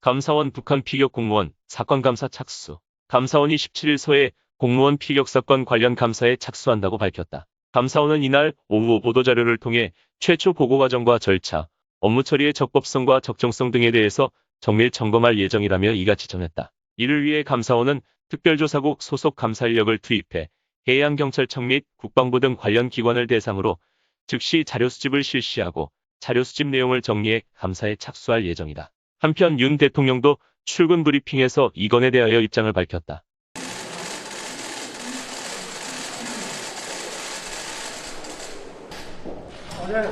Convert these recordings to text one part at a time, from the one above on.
감사원 북한 피격 공무원 사건 감사 착수. 감사원이 17일 서해 공무원 피격 사건 관련 감사에 착수한다고 밝혔다. 감사원은 이날 오후 보도자료를 통해 최초 보고 과정과 절차, 업무 처리의 적법성과 적정성 등에 대해서 정밀 점검할 예정이라며 이같이 전했다. 이를 위해 감사원은 특별조사국 소속 감사 인력을 투입해 해양경찰청 및 국방부 등 관련 기관을 대상으로 즉시 자료 수집을 실시하고 자료 수집 내용을 정리해 감사에 착수할 예정이다. 한편 윤 대통령도 출근 브리핑에서 이 건에 대하여 입장을 밝혔다. 어제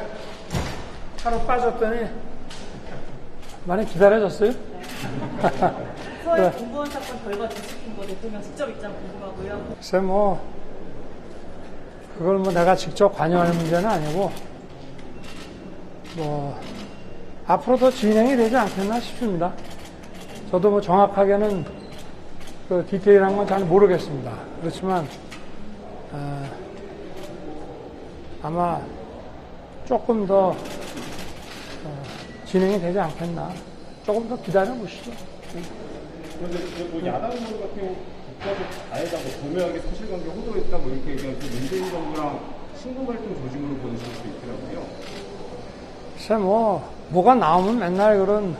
하루 빠졌더니 많이 기다려졌어요? 서해 공무원 사건 결과 주식인 거 대통령 직접 입장 궁금하고요. 글쎄 그걸 내가 직접 관여할 문제는 아니고 앞으로 더 진행이 되지 않겠나 싶습니다. 저도 정확하게는 그 디테일한 건 잘 모르겠습니다. 그렇지만 아마 조금 더 진행이 되지 않겠나. 조금 더 기다려 보시죠. 그런데 야당 의원 같은 경우 국가적 가해자 교묘하게 사실관계 호도했다 이렇게 얘기하면서 문재인 정부랑 신고갈등 조짐으로 보내실 수도 있더라고요. 글쎄 뭐가 나오면 맨날 그런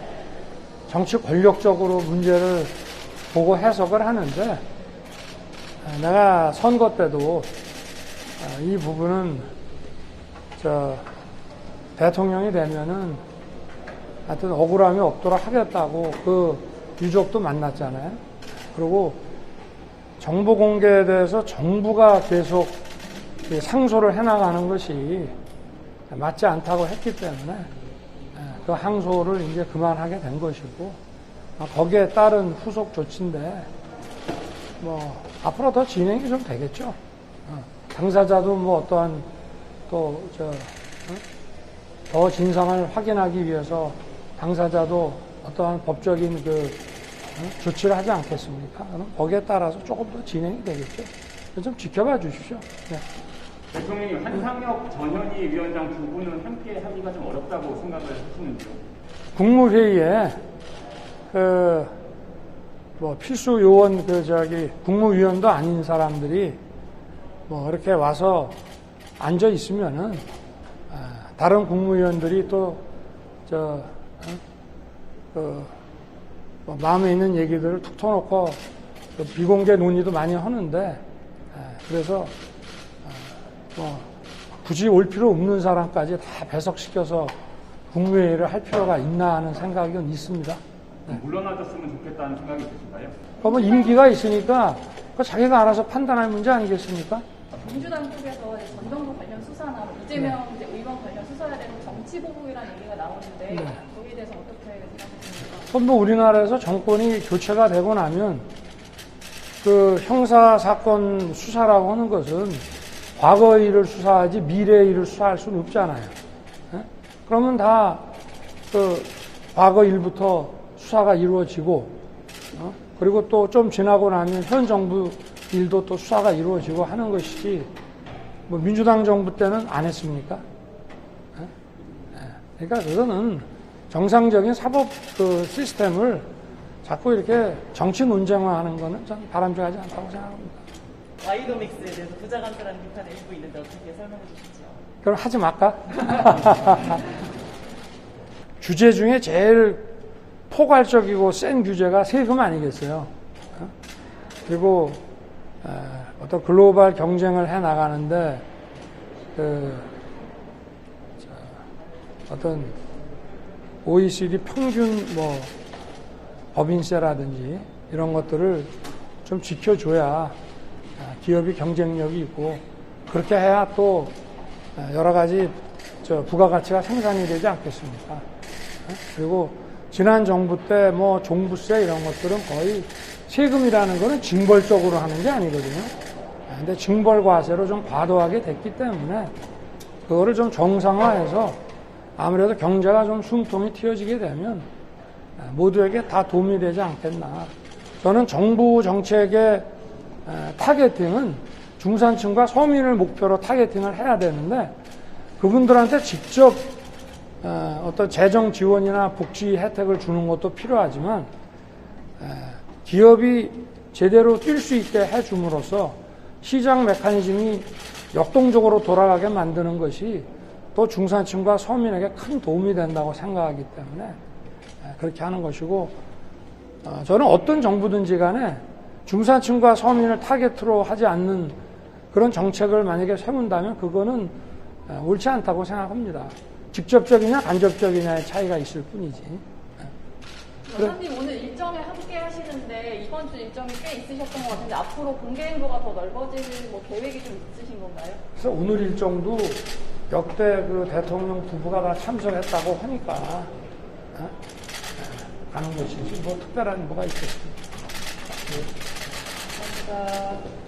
정치 권력적으로 문제를 보고 해석을 하는데 내가 선거 때도 이 부분은 대통령이 되면은 하여튼 억울함이 없도록 하겠다고 그 유족도 만났잖아요. 그리고 정보 공개에 대해서 정부가 계속 상소를 해나가는 것이 맞지 않다고 했기 때문에 그 항소를 이제 그만하게 된 것이고 거기에 따른 후속 조치인데 앞으로 더 진행이 좀 되겠죠. 당사자도 어떠한 더 진상을 확인하기 위해서 당사자도 어떠한 법적인 조치를 하지 않겠습니까? 그럼 거기에 따라서 조금 더 진행이 되겠죠. 좀 지켜봐 주십시오. 네. 대통령이 한상혁 전현희 위원장 두 분은 함께 하기가 좀 어렵다고 생각을 하시는지요? 국무회의에 필수 요원 국무위원도 아닌 사람들이 이렇게 와서 앉아 있으면은 다른 국무위원들이 또 마음에 있는 얘기들을 툭 터놓고 비공개 논의도 많이 하는데 그래서 굳이 올 필요 없는 사람까지 다 배석시켜서 국무회의를 할 필요가 있나 하는 생각은 있습니다. 네. 물러나줬으면 좋겠다는 생각이 드신가요? 그러면 임기가 있으니까 자기가 알아서 판단할 문제 아니겠습니까? 민주당 쪽에서 전 정부 관련 수사나 이재명 의원 관련 수사에 대해서 정치 보복이라는 얘기가 나오는데 거기에 대해서 어떻게 생각하십니까? 우리나라에서 정권이 교체가 되고 나면 그 형사 사건 수사라고 하는 것은 과거의 일을 수사하지 미래의 일을 수사할 수는 없잖아요. 네? 그러면 다 과거 일부터 수사가 이루어지고 그리고 또 좀 지나고 나면 현 정부 일도 또 수사가 이루어지고 하는 것이지 민주당 정부 때는 안 했습니까? 그러니까 그거는 정상적인 사법 시스템을 자꾸 이렇게 정치 논쟁화하는 거는 전 바람직하지 않다고 생각합니다. 와이도믹스에 대해서 부자간다라는 비판이 일부 있는데 어떻게 설명해 주시죠? 그럼 하지 말까? 규제 중에 제일 포괄적이고 센 규제가 세금 아니겠어요? 그리고 어떤 글로벌 경쟁을 해 나가는데 어떤 OECD 평균 법인세라든지 이런 것들을 좀 지켜줘야 기업이 경쟁력이 있고 그렇게 해야 또 여러 가지 부가가치가 생산이 되지 않겠습니까? 그리고 지난 정부 때 종부세 이런 것들은 거의 세금이라는 거는 징벌적으로 하는 게 아니거든요. 근데 징벌 과세로 좀 과도하게 됐기 때문에 그거를 좀 정상화해서 아무래도 경제가 좀 숨통이 틔어지게 되면 모두에게 다 도움이 되지 않겠나. 저는 정부 정책의 타겟팅은 중산층과 서민을 목표로 타겟팅을 해야 되는데 그분들한테 직접 어떤 재정 지원이나 복지 혜택을 주는 것도 필요하지만 기업이 제대로 뛸 수 있게 해줌으로써 시장 메커니즘이 역동적으로 돌아가게 만드는 것이 또 중산층과 서민에게 큰 도움이 된다고 생각하기 때문에 그렇게 하는 것이고, 저는 어떤 정부든지 간에 중산층과 서민을 타겟으로 하지 않는 그런 정책을 만약에 세운다면 그거는 옳지 않다고 생각합니다. 직접적이냐 간접적이냐의 차이가 있을 뿐이지. 여사님 오늘 일정에 함께 하시는데 이번 주 일정이 꽤 있으셨던 것 같은데 앞으로 공개 행보가 더 넓어질 뭐 계획이 좀 있으신 건가요? 그래서 오늘 일정도 역대 그 대통령 부부가 다 참석했다고 하니까 가는 것이지 뭐 특별한 뭐가 있겠습니까? 감사합니다.